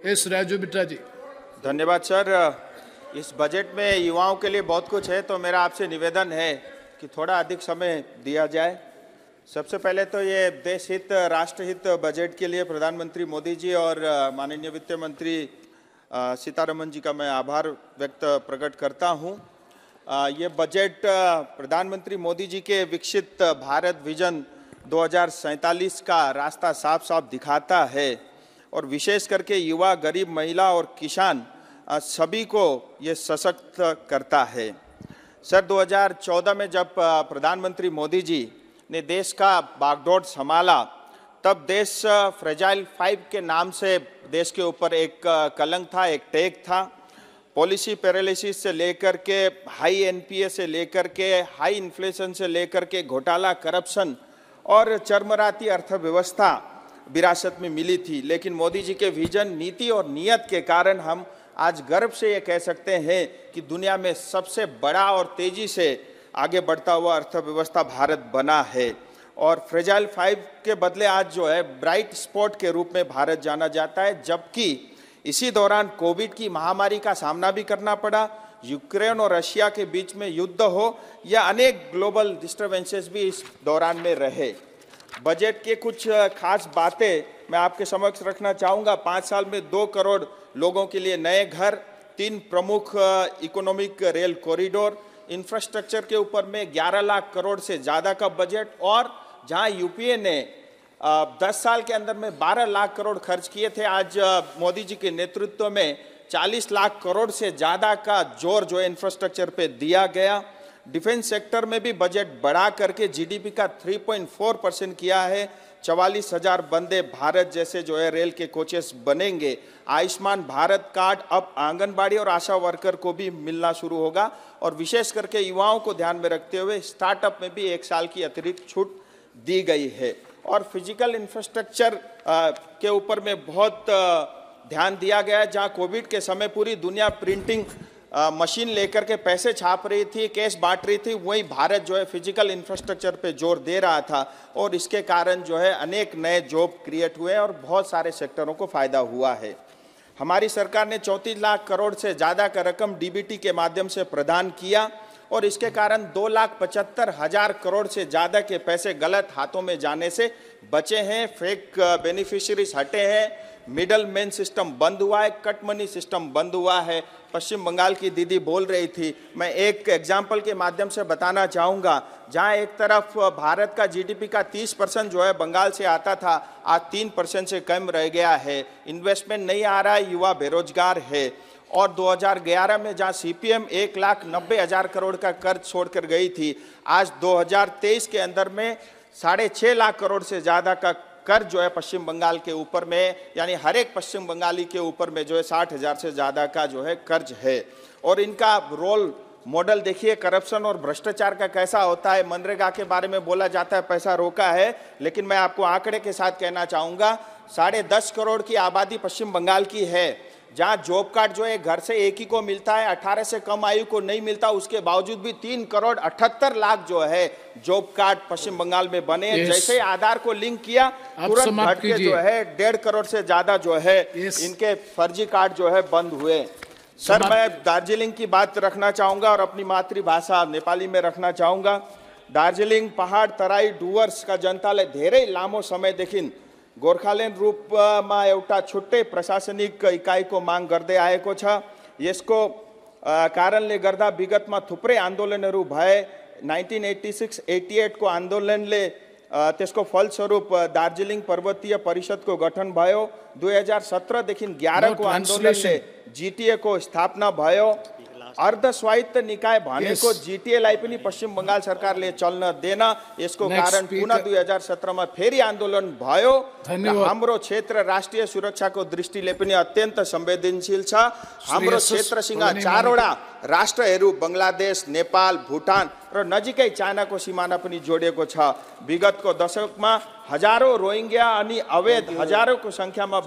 S Raju Bitta जी। धन्यवाद sir. इस budget में युवाओं के लिए बहुत कुछ है, तो मेरा आपसे निवेदन है कि थोड़ा अधिक समय दिया जाए। सबसे पहले तो ये देश हित राष्ट्रहित बजट के लिए प्रधानमंत्री मोदी जी और माननीय वित्त मंत्री सीतारमण जी का मैं आभार प्रकट करता हूँ। ये बजट प्रधानमंत्री मोदी जी के विकसित भारत विजन 2047 का रास्ता साफ साफ दिखाता है और विशेष करके युवा, गरीब, महिला और किसान सभी को ये सशक्त करता है। सर 2014 में जब प्रधानमंत्री मोदी जी ने देश का बागडोर संभाला, तब देश फ्रेजाइल 5 के नाम से देश के ऊपर एक कलंक था, एक टैग था। पॉलिसी पैरालिसिस से लेकर के हाई एनपीए से लेकर के हाई इन्फ्लेशन से लेकर के घोटाला, करप्शन और चरमराती अर्थव्यवस्था विरासत में मिली थी। लेकिन मोदी जी के विजन, नीति और नियत के कारण हम आज गर्व से ये कह सकते हैं कि दुनिया में सबसे बड़ा और तेजी से आगे बढ़ता हुआ अर्थव्यवस्था भारत बना है। और फ्रेजाइल 5 के बदले आज जो है ब्राइट स्पॉट के रूप में भारत जाना जाता है। जबकि इसी दौरान कोविड की महामारी का सामना भी करना पड़ा, यूक्रेन और रशिया के बीच में युद्ध हो या अनेक ग्लोबल डिस्टर्बेंसेस भी इस दौरान में रहे। बजट के कुछ खास बातें मैं आपके समक्ष रखना चाहूँगा। 5 साल में 2 करोड़ लोगों के लिए नए घर, 3 प्रमुख इकोनॉमिक रेल कॉरिडोर, इंफ्रास्ट्रक्चर के ऊपर में 11 लाख करोड़ से ज़्यादा का बजट, और जहां यूपीए ने 10 साल के अंदर में 12 लाख करोड़ खर्च किए थे, आज मोदी जी के नेतृत्व में 40 लाख करोड़ से ज़्यादा का जोर जो है इंफ्रास्ट्रक्चर पे दिया गया। डिफेंस सेक्टर में भी बजट बढ़ा करके जीडीपी का 3.4% किया है। 44,000 वंदे भारत जैसे जो है रेल के कोचेस बनेंगे। आयुष्मान भारत कार्ड अब आंगनबाड़ी और आशा वर्कर को भी मिलना शुरू होगा। और विशेष करके युवाओं को ध्यान में रखते हुए स्टार्टअप में भी 1 साल की अतिरिक्त छूट दी गई है। और फिजिकल इंफ्रास्ट्रक्चर के ऊपर में बहुत ध्यान दिया गया है। जहाँ कोविड के समय पूरी दुनिया प्रिंटिंग मशीन लेकर के पैसे छाप रही थी, कैश बांट रही थी, वहीं भारत जो है फिजिकल इंफ्रास्ट्रक्चर पे जोर दे रहा था और इसके कारण जो है अनेक नए जॉब क्रिएट हुए और बहुत सारे सेक्टरों को फायदा हुआ है। हमारी सरकार ने 34 लाख करोड़ से ज़्यादा का रकम डीबीटी के माध्यम से प्रदान किया और इसके कारण 2,75,000 करोड़ से ज़्यादा के पैसे गलत हाथों में जाने से बचे हैं। फेक बेनिफिशियरीज हटे हैं, मिडल मैन सिस्टम बंद हुआ है, कट मनी सिस्टम बंद हुआ है। पश्चिम बंगाल की दीदी बोल रही थी, मैं एक एग्जाम्पल के माध्यम से बताना चाहूँगा। जहाँ एक तरफ भारत का जीडीपी का 30% जो है बंगाल से आता था, आज 3% से कम रह गया है। इन्वेस्टमेंट नहीं आ रहा है, युवा बेरोजगार है। और 2011 में जहाँ सीपीएम 1,90,000 करोड़ का कर्ज छोड़कर गई थी, आज 2023 के अंदर में 6.5 लाख करोड़ से ज़्यादा का कर्ज जो है पश्चिम बंगाल के ऊपर में, यानी हर एक पश्चिम बंगाली के ऊपर में जो है 60,000 से ज़्यादा का जो है कर्ज है। और इनका रोल मॉडल देखिए, करप्शन और भ्रष्टाचार का कैसा होता है। मनरेगा के बारे में बोला जाता है पैसा रोका है, लेकिन मैं आपको आंकड़े के साथ कहना चाहूँगा 10.5 करोड़ की आबादी पश्चिम बंगाल की है। जहाँ जॉब कार्ड जो है घर से एक ही को मिलता है, 18 से कम आयु को नहीं मिलता, उसके बावजूद भी 3 करोड़ 78 लाख जो है जॉब कार्ड पश्चिम बंगाल में बने। जैसे आधार को लिंक किया, तुरंत घट के जो है 1.5 करोड़ से ज्यादा जो है इनके फर्जी कार्ड जो है बंद हुए। सर मैं दार्जिलिंग की बात रखना चाहूंगा और अपनी मातृभाषा नेपाली में रखना चाहूंगा। दार्जिलिङ पहाड तराई डुवर्स का जनताले धेरै लामो समयदेखि गोर्खाल्यान्ड रूपमा एउटा छुट्टै प्रशासनिक इकाइको माग गर्दै आएको छ। यसको कारणले गर्दा विगतमा थुप्रै आन्दोलनहरू भए। 1986-88 को आन्दोलनले त्यसको फलस्वरूप दार्जिलिङ पर्वतीय परिषदको गठन भयो। 2017 देखि 11 को आन्दोलनले जीटीए को स्थापना भयो। अर्ध स्वायत्त निकाय भनेको जीटीएलाई पनि पश्चिम बंगाल सरकारले चल्न देन। यसको कारण पुनः 2017 में फेरि आन्दोलन भयो। हाम्रो क्षेत्र राष्ट्रिय सुरक्षाको दृष्टिले पनि अत्यन्त संवेदनशील छ। हाम्रो क्षेत्रसँग 4 वटा राष्ट्रहरू बंगलादेश, नेपाल, भुटान र नजिकै चाइनाको सिमाना पनि जोडिएको छ। विगतको दशकमा हजारौं रोहिंग्या अनि अवैध हजारौंको संख्यामा